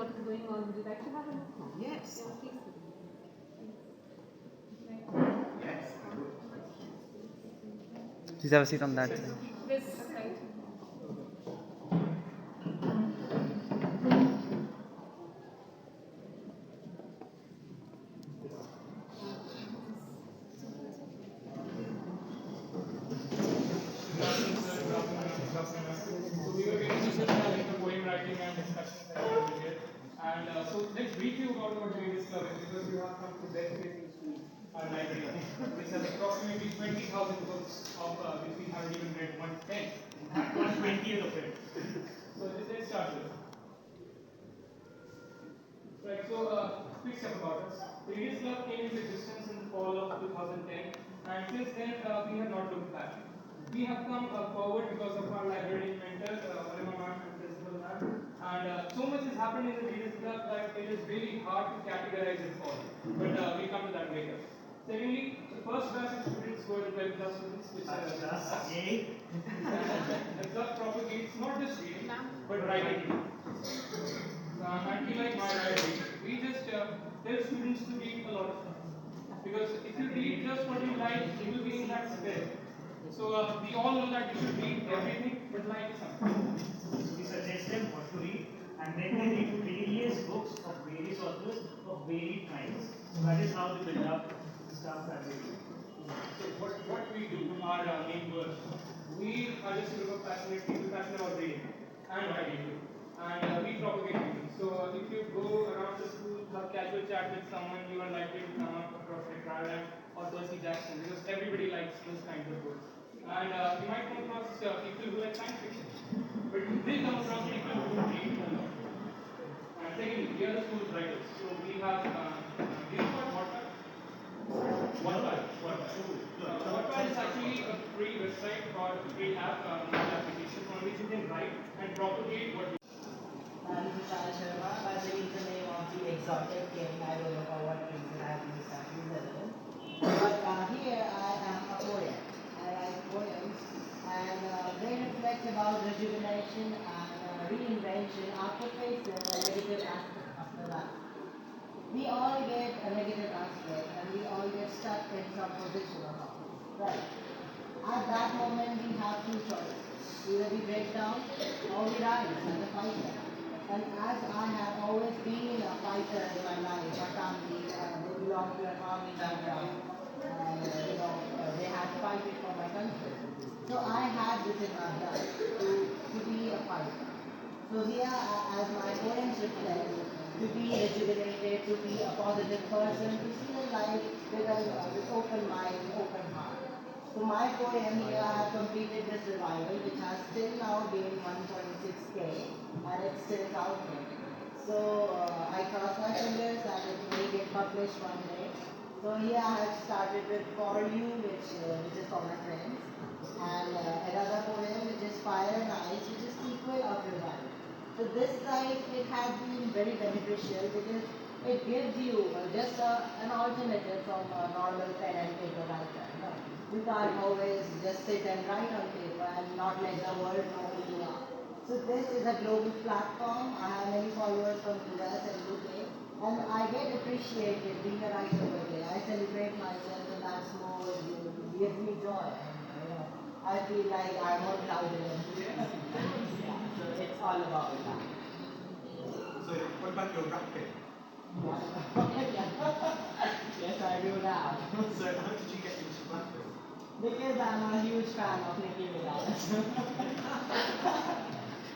what is going on. Would you like to have a look now? Yes. Yeah, please. Yes, I would. Please have a seat on that. This side. So we were getting to having a poem writing and discussion session here. And so let's brief you about what Vikas Club is, because you have come to best place in school, our library, which has approximately 20,000 books of which we haven't even read 1/10, 1/20th of it. So let's start with. Right, so quick stuff about us. The Vikas Club came into existence in the fall of 2010, and since then we have not looked back. We have come forward because of our librarian mentor, Arima ma'am and principal ma'am, and so much has happened in the Readers Club that it is really hard to categorize it all. But we come to that later. Secondly, the first batch of students were the 12th class students, which the club propagates not just reading, but writing. And we like my writing. We just tell students to read a lot of stuff. Because if you read just what you like, you will be in that spirit. So we all know that you should read everything, but like something. We suggest them what to read, and then they read various books of various authors of varied kinds. So that is how they build up the stuff that they do. So what we do, our main work, we are just a group of passionate people passionate about reading and writing. And we propagate reading. So if you go around the school, have casual chat with someone, you are likely to come across like Ryan or Percy Jackson, because everybody likes those kinds of books. And you might come across people who like science fiction, but you will come across people who read a lot. And secondly, we are the school writers. So we have, do you know what Wattpad? Wattpad is actually a free website or a free app, mobile application on which you can write and propagate what you. This is Shah Sharma. By the username of the exotic king, I don't know for what reason I have used that username. But here I am a poet. I write poems, and they reflect about rejuvenation and reinvention after facing a negative aspect of the life. We all get a negative aspect, and we all get stuck in some position or not. Right. At that moment, we have two choices. Either we break down or we rise as a fighter. And as I have always been a fighter in my life, my family, they belong to an army background, and they had fighted for my country. So I had this in my blood to be a fighter. So here, as my poems reflect, to be rejuvenated, to be a positive person, to see the life with open mind, open heart. So my poem here, I have completed this revival, which has still now gained 1.6K, and it's still counting. So I cross my fingers that it may get published one day. So here I have started with For You, which is for my friends, and another poem which is Fire and Ice, which is sequel of revival. So this life, it has been very beneficial because it gives you just an alternative from a normal pen and paper writer. No? You can't always just sit and write on paper and not let the world know who you are. So this is a global platform. I have many followers from US and UK, and I get appreciated being a writer over there. I celebrate myself, and that's more gives me joy. And, I feel like I'm more proud than yeah, so it's all about that. So what about your rapping? Yes, I do now. So how did you get into rapping? Because I'm a huge fan of Nicki Minaj.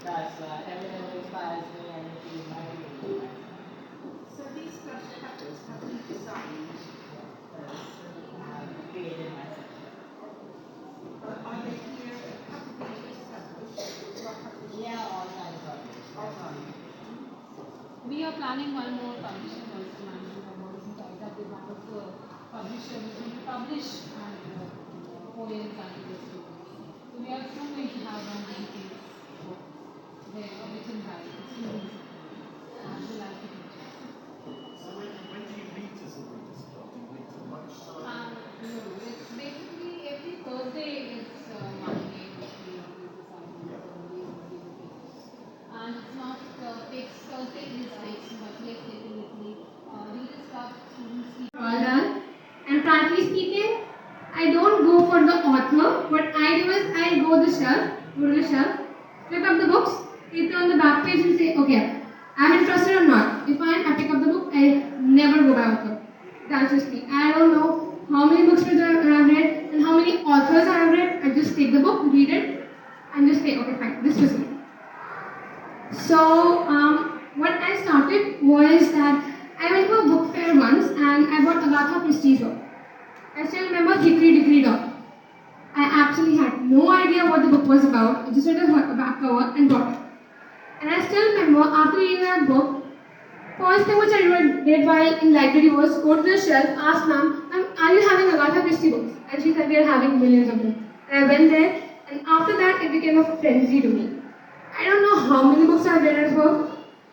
That's why Eminem inspires me, and Nicki is my hero. So these chapters have been designed. I have created myself. Are they here published? Yeah, all kinds of it. We are planning one more publishing also, management about some tied up with one of the publisher who's going to publish and poems and this. So we are soon going to have one of these book there written by the students as well as the teachers. So when do you meet as a Readers Club? Do you meet for lunchtime? No, it's basically every Thursday is one day which we do something. And it's not fixed Thursday. take mistakes, but let's take it with me. Real stuff, students keep all done. And frankly speaking, I don't go for the author. What I do is I go to the shelf, pick up the books, hit on the back page and say, okay, I'm interested or not. If I pick up the book, I never go by author. That's just me. I don't know how many books I've read and how many authors I have read. I just take the book, read it, and just say, okay, fine, this was it. So, what I started was that I went to a book fair once and I bought Agatha Christie's book. I still remember Hickory Dickory Dock. I actually had no idea what the book was about. I just read the back cover and bought it. And I still remember after reading that book, first thing which I did while in library was go to the shelf, ask ma'am, are you having Agatha Christie books? And she said we are having millions of them. And I went there, and after that it became a frenzy to me. I don't know how many books I've read at her.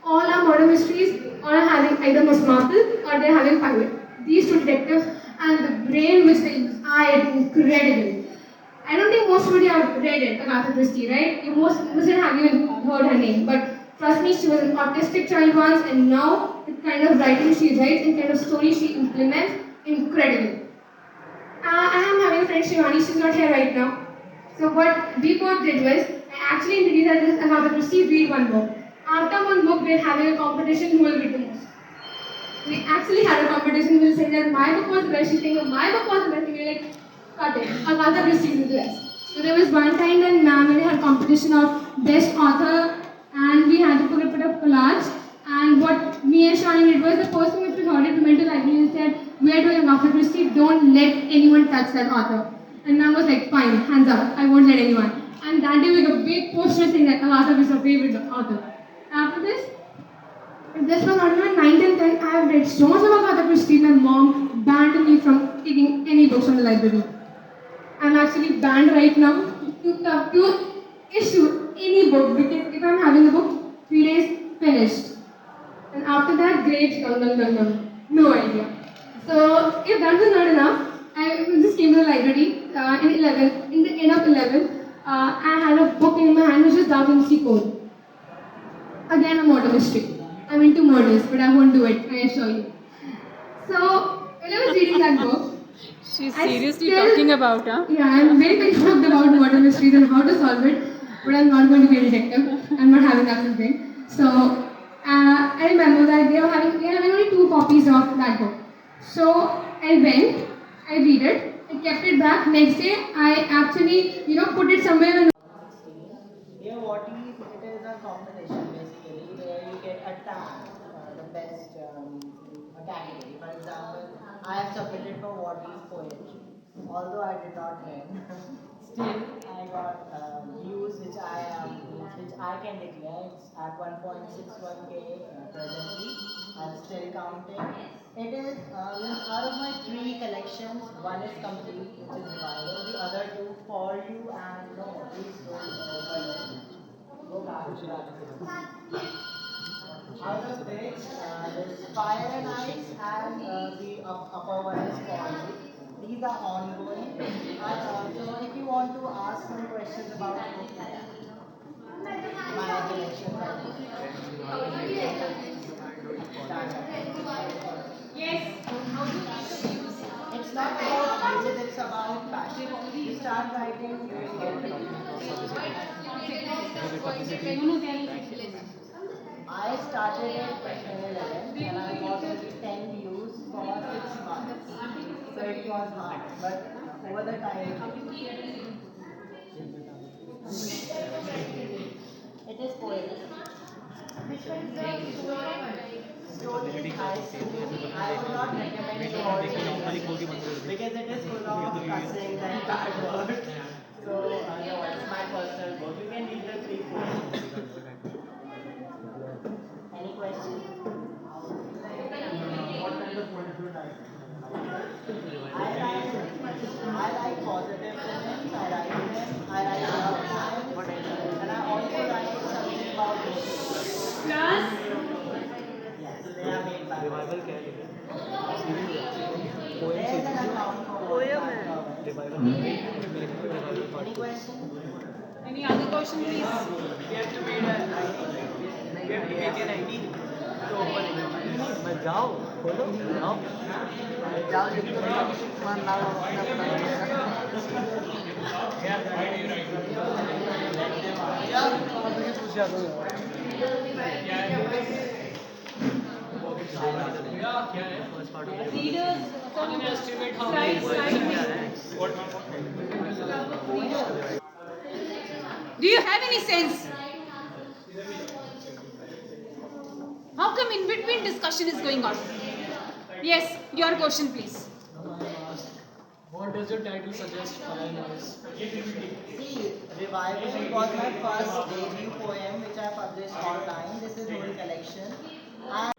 All are murder mysteries, all are having either Miss Marple or they're having pirate. These two detectives and the brain which they use, incredible. I don't think most of you have read it, Agatha Christie, right? You most mustn't have even heard her name. But trust me, she was an autistic child once, and now the kind of writing she writes and kind of story she implements, incredible. I am having a friend Shivani, she's not here right now. So what we both did was, I actually introduced her to Agatha Christie, read one book. After one book, we're having a competition who will read the most. We actually had a competition, we were saying that my book was the best, she's saying that my book was the best, and we were like, cut it. Agatha Christie is the best. So there was one time when ma'am and we had a competition of best author and we had to put up collage. And what me and Shani did was the first thing which we heard it, we went to the library and said, we are doing Agatha Christie, don't let anyone touch that author. And ma'am was like, fine, hands up, I won't let anyone. And that day we got a big poster saying that Agatha is our favorite author. After this, this was not even 9th and 10th, I have read so much of Agatha Christie, my mom banned me from taking any books from the library. I'm actually banned right now to issue any book because if I'm having a book, 3 days finished. And after that, grades, no idea. So if that was not enough, I just came to the library in the end of 11, I had a book in my hand which was Da Vinci Code. Again, a murder mystery. I'm into murders, but I won't do it, I assure you. So when I was reading that book, She's seriously talking about, huh? yeah, I'm very hooked about murder mysteries and how to solve it, but I'm not going to be a detective. I'm not having that thing. So I remember that we are having only 2 copies of that book. So I went, I read it, I kept it back. Next day, I actually put it somewhere in. 16. Here, what is it is a competition basically where you get a tag, the best a category. For example, I have submitted for what is poetry. Although I did not win, still I got views which I can declare. It's at 1.61k presently. I'm still counting. It is out of my 3 collections, one is complete, which is divided. The other 2 for you and no, please go back to that. Out of which there's fire and ice and the upper one is for you. These are ongoing. So if you want to ask some questions about my collection, it's not about views, it's about passion. You start writing, you will get I started it in 11 and I got only 10 views for 6 months. So it was hard, but over the time, it is poetry. Stories high school. I would not recommend it for because it is full of cussing and bad words. So no, it's my personal book. You can read the 3 pages. Any questions? What kind of poems do you like? I like positive poems. I write them. I write about poems, and I also write something about history. Yes, they are made by Bible. There's an account for Any questions? Any other question, please? We have to make an ID. We have to make an ID. बस जाओ खोलो जाओ जाओ मन लाओ Readers, do you have any sense? How come in between discussion is going on? Yes, your question please. What does your title suggest, Fire Noise? See, Revival was my first debut poem which I published online. This is whole collection. And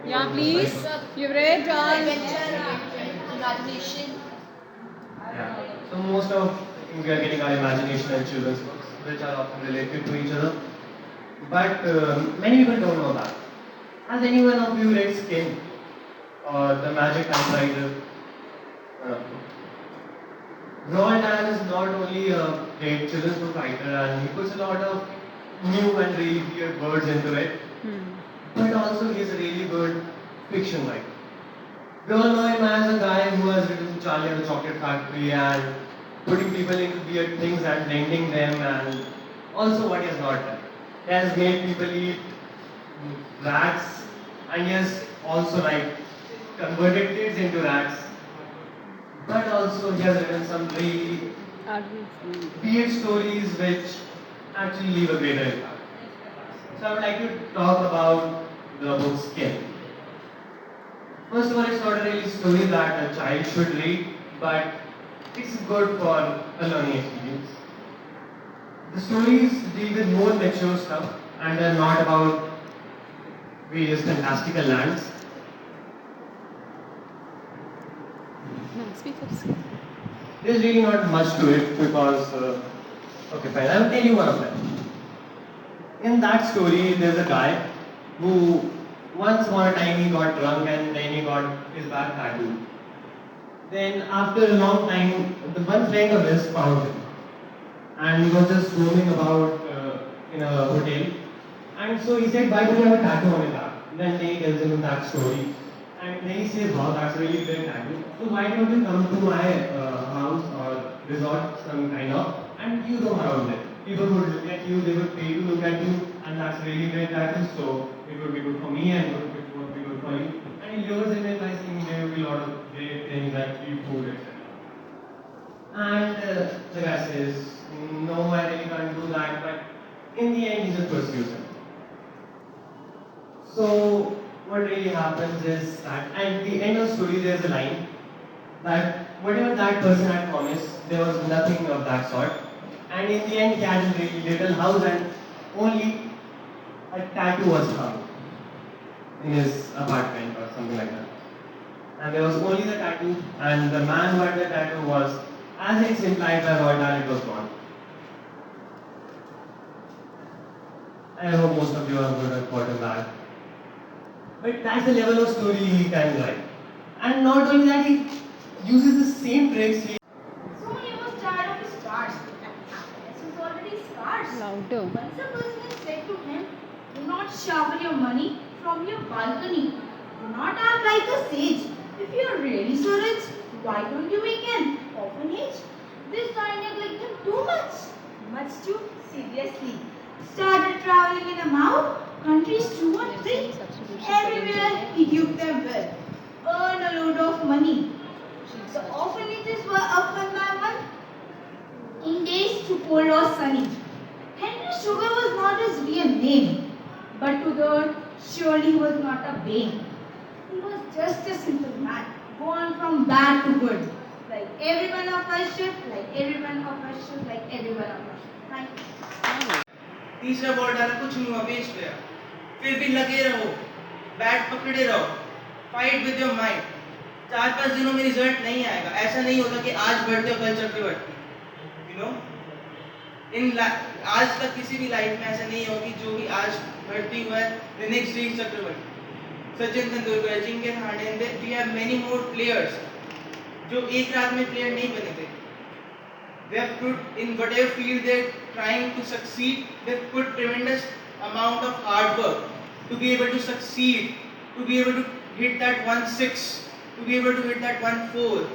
Yeah, please. You've read Imagination. Yeah. So most of we are getting our imagination and children's books, which are often related to each other. But many people don't know that. Has anyone of you read Skin or The Magic Typewriter? Roald Dahl is not only a great children's book writer and he puts a lot of new and really weird words into it, but also he's a really good fiction writer. We all know him as a guy who has written Charlie and the Chocolate Factory and putting people into weird things and blending them, and also what he has not done. He has made people eat rats, and he has also like converted kids into rats. But also he has written some really weird stories which actually leave a greater impact. So I would like to talk about the book Skin. First of all, it's not a really story that a child should read, but it's good for a learning experience. The stories deal with more mature stuff and they're not about various fantastical lands. No, speak up. There's really not much to it because, okay fine, I'll tell you one of them. In that story, there's a guy who once upon a time he got drunk and then he got his back tattooed. Then after a long time, the one friend of his found him and he was just roaming about in a hotel. And so he said, why do you have a tattoo on your back? Then they tells him that story. And then he says, wow, that's really great tattoo. So why don't you come to my house or resort some kind of, and you roam around there. People would look at you, they would pay to look at you, and that's really great tattoo. So it would be good for me and it would be good for you. And he lures him in by saying there will be a lot of great things like free food, etc. And the guy says, no, I really can't do that. But in the end, he just pursues him. So what really happens is that at the end of the story there's a line that whatever that person had promised, there was nothing of that sort. And in the end he had a really little house and only a tattoo was found in his apartment or something like that. And there was only the tattoo, and the man who had the tattoo was, as it's implied by Roald Dahl, it was gone. I hope most of you have gotten that. But that's the level of story he can write. And not only that, he uses the same tricks. So he was tired of his scars. Happiness was already scarce. Louder. Once a person said to him, do not shower your money from your balcony. Do not act like a sage. If you are really so rich, why don't you make an orphanage? This guy neglected too much too seriously. Started traveling in about countries 2 or 3. Everywhere he duped them well. Earned a load of money. The orphanages were up one by one. In days too cold or sunny. Henry Sugar was not his real name, but to the earth, surely he was not a bane. He was just a simple man, born from bad to good. Like everyone of us should, like everyone of us should, like everyone of us should. Thank you. तीसरा ball डाला कुछ नहीं हुआ बेच गया फिर भी लगे रहो बैट पकड़े रहो फाइट विद योर माइंड 4-5 दिनों में रिजल्ट नहीं आएगा ऐसा नहीं होता कि आज बढ़ते हो कल चक्रवर्ती यू नो आज तक किसी भी लाइफ में ऐसा नहीं होगी जो भी आज बढ़ती हुआ है the next day Chakravarti Sachin Tendulkar Ajinkya Rahane we have many more players जो एक रात में प्लेयर नहीं बने थे they have put in whatever field they're trying to succeed, they've put tremendous amount of hard work to be able to succeed, to be able to hit that 1-6, to be able to hit that 1-4,